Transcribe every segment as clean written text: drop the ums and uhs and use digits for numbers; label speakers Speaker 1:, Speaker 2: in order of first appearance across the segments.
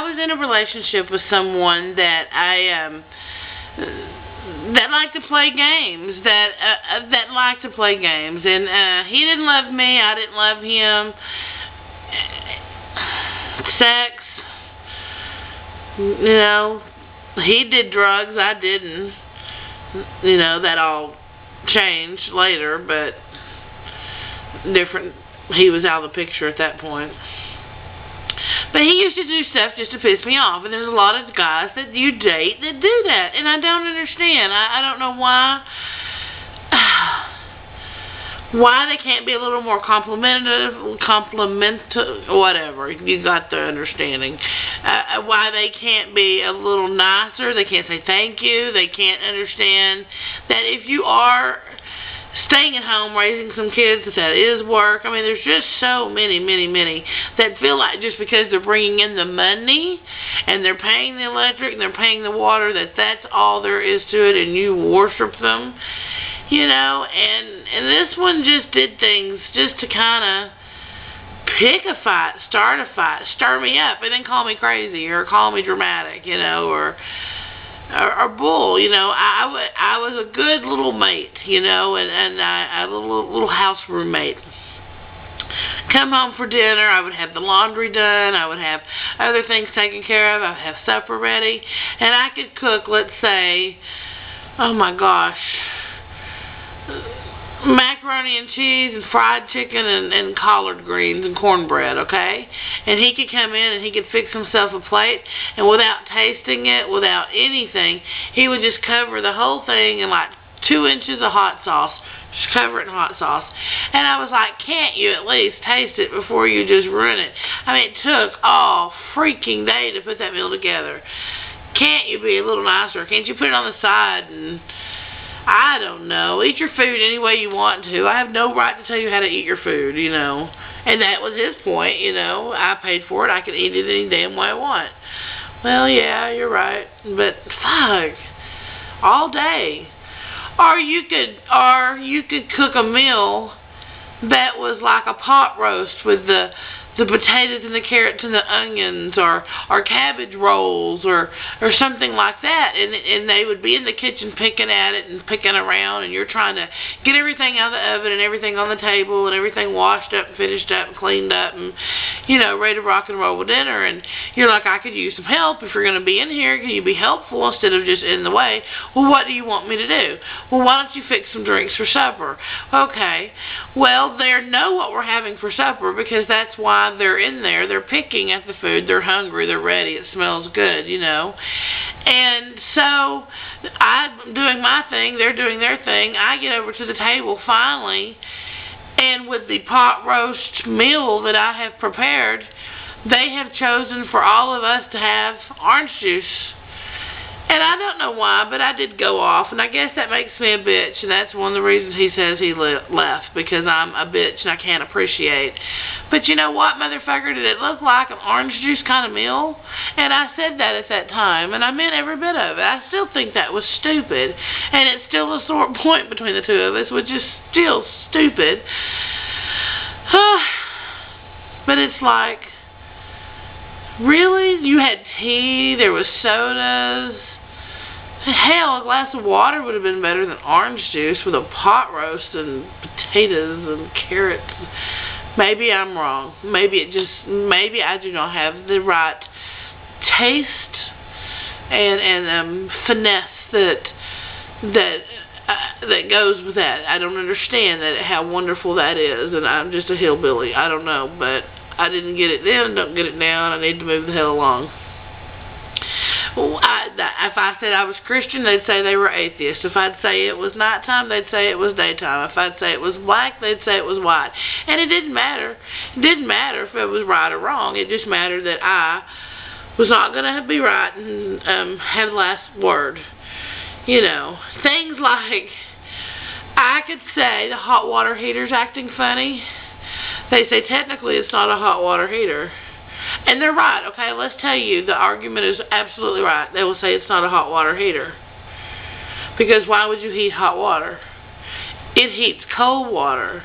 Speaker 1: was in a relationship with someone that that liked to play games, that liked to play games, and he didn't love me, I didn't love him. Sex, you know, he did drugs, I didn't. You know, that all changed later, but different. He was out of the picture at that point. But he used to do stuff just to piss me off, and there's a lot of guys that you date that do that, and I don't understand. I don't know why they can't be a little more whatever, you got the understanding. Why they can't be a little nicer, they can't say thank you, they can't understand that if you are staying at home raising some kids, that is work. I mean, there's just so many that feel like just because they're bringing in the money and they're paying the electric and they're paying the water, that's all there is to it, and you worship them, you know. And this one just did things just to kind of pick a fight, start a fight, stir me up, and then call me crazy or call me dramatic, you know, or bull, you know. I was a good little mate, you know, and I a little house roommate. Come home for dinner, I would have the laundry done, I would have other things taken care of, I would have supper ready, and I could cook, let's say, oh my gosh, macaroni and cheese and fried chicken and collard greens and cornbread, okay? And he could come in and he could fix himself a plate, and without tasting it, without anything, he would just cover the whole thing in like 2 inches of hot sauce. Just cover it in hot sauce. And I was like, can't you at least taste it before you just ruin it? I mean, it took all freaking day to put that meal together. Can't you be a little nicer? Can't you put it on the side and, I don't know, eat your food any way you want to. I have no right to tell you how to eat your food, you know. And that was his point, you know. I paid for it. I can eat it any damn way I want. Well, yeah, you're right. But, fuck, all day. Or you could cook a meal that was like a pot roast with the potatoes and the carrots and the onions, or cabbage rolls, or something like that, and they would be in the kitchen picking at it and picking around, and you're trying to get everything out of the oven and everything on the table and everything washed up and finished up and cleaned up and, you know, ready to rock and roll with dinner. And you're like, I could use some help. If you're going to be in here, can you be helpful instead of just in the way? Well, what do you want me to do? Well, why don't you fix some drinks for supper? Okay, well, they know what we're having for supper, because that's why they're in there. They're picking at the food. They're hungry. They're ready. It smells good, you know. And so I'm doing my thing. They're doing their thing. I get over to the table finally, and with the pot roast meal that I have prepared, they have chosen for all of us to have orange juice. And I don't know why, but I did go off, and I guess that makes me a bitch, and that's one of the reasons he says he left, because I'm a bitch and I can't appreciate. But you know what, motherfucker, did it look like an orange juice kind of meal? And I said that at that time, and I meant every bit of it. I still think that was stupid, and it's still a sore point between the two of us, which is still stupid. But it's like, really? You had tea, there was sodas. Hell, a glass of water would have been better than orange juice with a pot roast and potatoes and carrots. Maybe I'm wrong. Maybe I do not have the right taste and finesse that goes with that. I don't understand how wonderful that is, and I'm just a hillbilly. I don't know, but I didn't get it then, don't get it now, and I need to move the hell along. If I said I was Christian, they'd say they were atheist. If I'd say it was nighttime, they'd say it was daytime. If I'd say it was black, they'd say it was white. And it didn't matter. It didn't matter if it was right or wrong. It just mattered that I was not going to be right and have the last word. You know, things like, I could say the hot water heater's acting funny. They say technically it's not a hot water heater. And they're right, okay? Let's tell you, the argument is absolutely right. They will say it's not a hot water heater. Because why would you heat hot water? It heats cold water.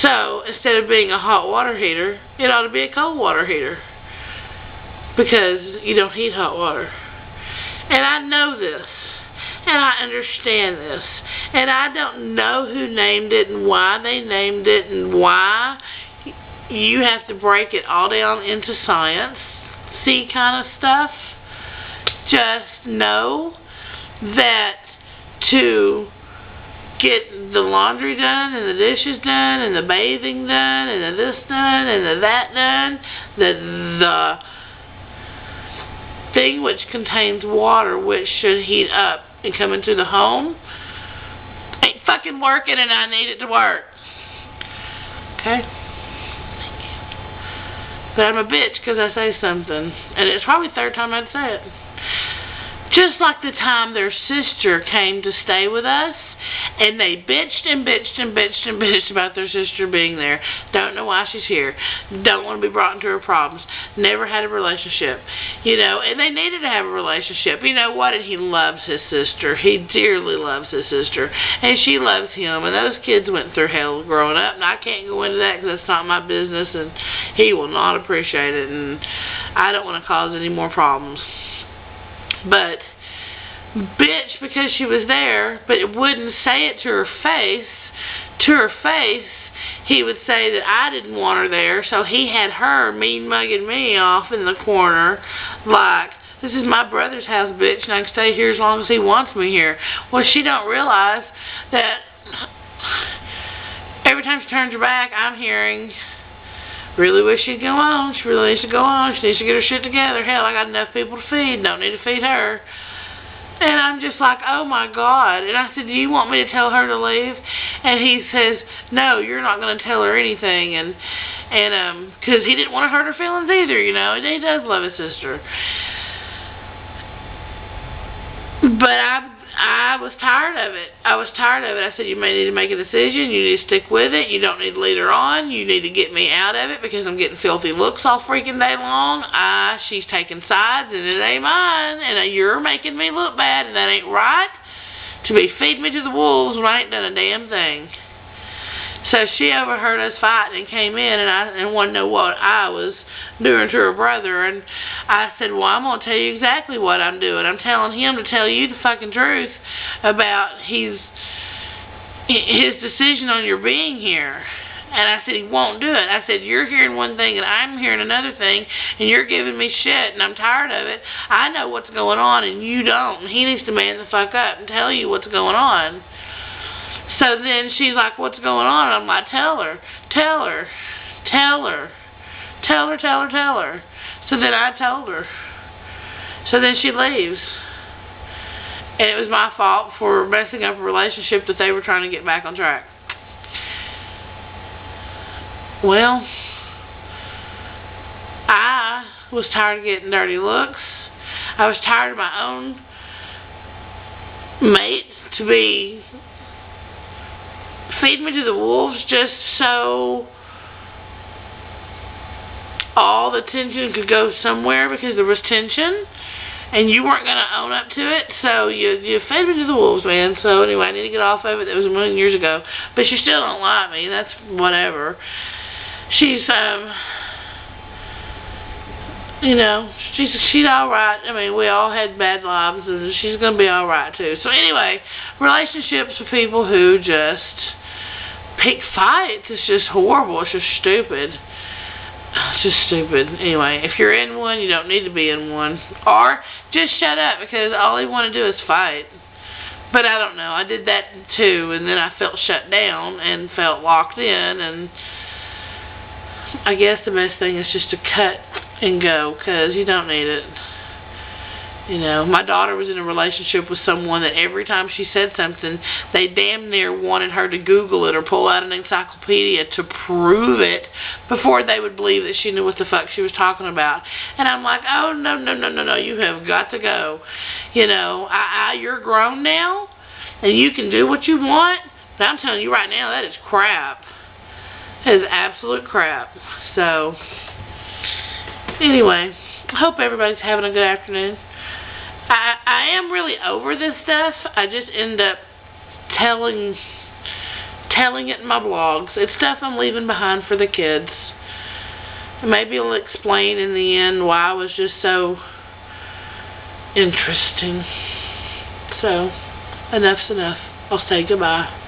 Speaker 1: So, instead of being a hot water heater, it ought to be a cold water heater. because you don't heat hot water. And I know this. And I understand this. And I don't know who named it and why they named it and why you have to break it all down into science, see kind of stuff. Just know that to get the laundry done and the dishes done and the bathing done and the this done and the that done, the thing which contains water which should heat up and come into the home ain't fucking working, and I need it to work. Okay? But I'm a bitch because I say something, and it's probably the third time I'd say it. Just like the time their sister came to stay with us, and they bitched and bitched and bitched and bitched about their sister being there. Don't know why she's here. Don't want to be brought into her problems. Never had a relationship. You know, and they needed to have a relationship. You know what? And he loves his sister. He dearly loves his sister. And she loves him. And those kids went through hell growing up. And I can't go into that because that's not my business. And he will not appreciate it. And I don't want to cause any more problems. But bitch because she was there, but it wouldn't say it to her face. To her face, he would say that I didn't want her there, so he had her mean mugging me off in the corner like, this is my brother's house, bitch, and I can stay here as long as he wants me here. Well, she don't realize that every time she turns her back, I'm hearing, really wish she'd go on. She really needs to go on. She needs to get her shit together. Hell, I got enough people to feed. Don't need to feed her. And I'm just like, oh my God. And I said, do you want me to tell her to leave? And he says, no, you're not going to tell her anything. And because he didn't want to hurt her feelings either, you know. And he does love his sister. But I was tired of it. I was tired of it. I said, you may need to make a decision. You need to stick with it. You don't need to lead her on. You need to get me out of it because I'm getting filthy looks all freaking day long. She's taking sides and it ain't mine. And you're making me look bad and that ain't right. To be feeding me to the wolves when I ain't done a damn thing. So she overheard us fighting and came in and wanted to know what I was doing to her brother. And I said, well, I'm going to tell you exactly what I'm doing. I'm telling him to tell you the fucking truth about his decision on your being here. And I said, he won't do it. I said, you're hearing one thing and I'm hearing another thing and you're giving me shit and I'm tired of it. I know what's going on and you don't. And he needs to man the fuck up and tell you what's going on. So then she's like, what's going on? And I'm like, tell her. So then I told her. So then she leaves. And it was my fault for messing up a relationship that they were trying to get back on track. Well, I was tired of getting dirty looks. I was tired of my own mate to be feeding me to the wolves just so all the tension could go somewhere because there was tension and you weren't going to own up to it, so you fed me to the wolves, man. So anyway, I need to get off of it. That was a million years ago, but she still don't like me. That's whatever. She's you know, she's alright. I mean, we all had bad lives, and she's going to be alright, too. So anyway, relationships with people who just pick fights, it's just horrible. It's just stupid. It's just stupid. Anyway, if you're in one, you don't need to be in one. Or, just shut up, because all they want to do is fight. But I don't know. I did that, too, and then I felt shut down and felt locked in, and I guess the best thing is just to cut and go, because you don't need it. You know, my daughter was in a relationship with someone that every time she said something, they damn near wanted her to Google it or pull out an encyclopedia to prove it before they would believe that she knew what the fuck she was talking about. And I'm like, oh, no, you have got to go. You know, you're grown now, and you can do what you want, but I'm telling you right now, that is crap. That is absolute crap. So, anyway, I hope everybody's having a good afternoon. I am really over this stuff. I just end up telling it in my blogs. It's stuff I'm leaving behind for the kids. And maybe he'll explain in the end why it was just so interesting. So, enough's enough. I'll say goodbye.